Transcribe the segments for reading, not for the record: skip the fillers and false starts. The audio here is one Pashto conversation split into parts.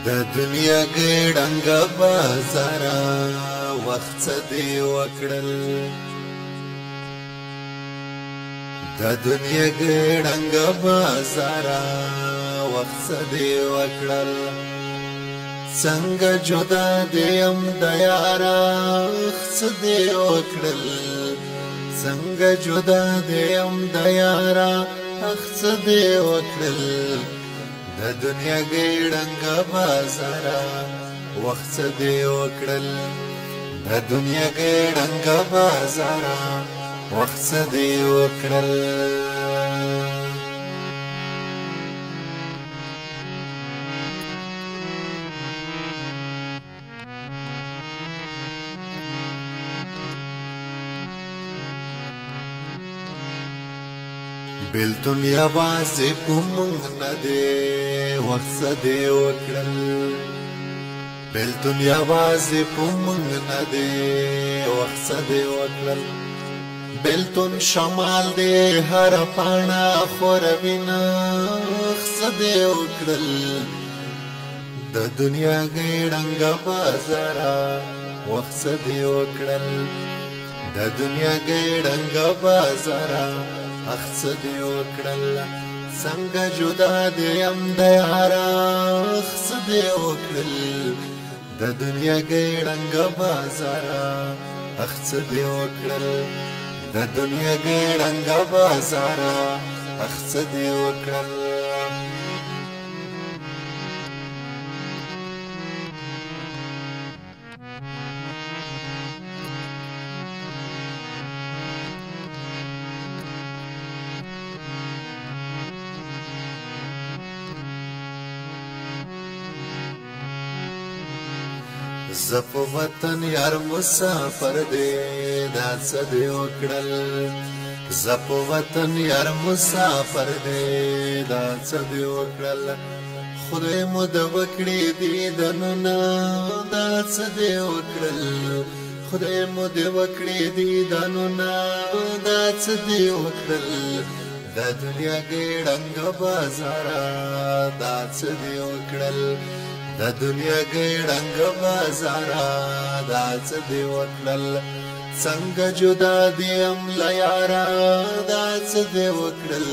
د دنیا ګړنګ بازارا وخت دی وکړل د دنیا ګړنګ بازارا وخت دی وکړل څنګه جدا دیم د یارا وخت دی وکړل څنګه جدا دیم د یارا وخت دی وکړل د دنیا ګړنګ بازارا وخت دی وکړل د دنیا ګړنګ بازارا وخت دی وکړل بلتون یوازې کومنګ نه دی وخت دی وکړل بلتون یوازې کومنګ نه دی وخت دی وکړل بلتون شمال دی هر پاڼه خوروینه وخت دی وکړل د دنیا ګړنګ بازارا وخت دی وکړل د دنیا ګړنګ بازارا وخت دی وکړل څنګه جدا دیم د یارا وخت دی وکړل د دنیا ګړنګ بازارا وخت دی وکړل د دنیا ګړنګ بازارا وخت دی وکړل زپ وطن یار مسافر دی دا څه دی وکړل زپ وطن یار مسافر دی دا څه دی وکړل خدای مو د وکړې دیدنونه دا څه دی وکړل خدای مو د وکړې دیدنونه دا څه دی وکړل د دنیا ګړنګ بازارا دا څه دی وکړل د دنیا ګړنګ بازارا دا څه دی وکړل څنګه جدا دیم له یارا دا څه دی وکړل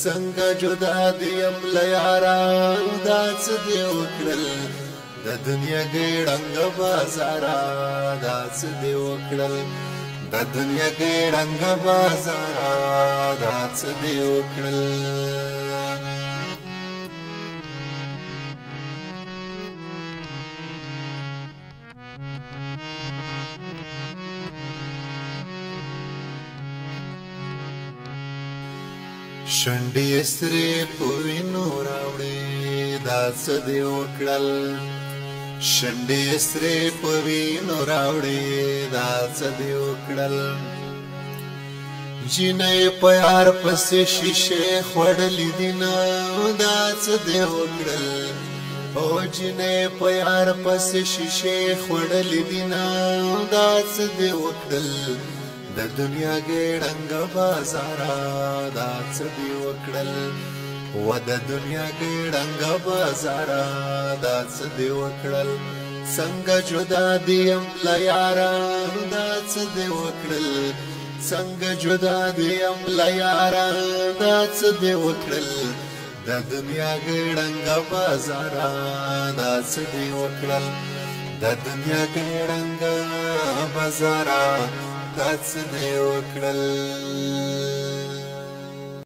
څنګه جدا دیم له یارا دا څه دی وکړل د دنیا ګړنګ بازارا دا څه دی وکړل د دنیا ګړنګ بازارا دا څه دی وکړل شنډې سرې په وینو راوړې دا څه دی وکړل شنډې سرې په وینو راوړې دا څه دی وکړل جینۍ په یار پسې شیشې خوړلې دینه دا څه دی وکړل او جینۍ په یار پسې شیشې خوړلې دینه دا څه دی وکړل د دنیا ګړنګ بازارا دا څه دی وکړل و د دنیا ګړنګ بازارا دا څه دی وکړل څنګه جدا دیم له یارا دا څه دی وکړل څنګه جدا دیم له یارا دا څه دی وکړل د دنیا ګړنګ بازارا دا څه دی وکړل د دنیا ګړنګ بازارا دا څه دی وکړل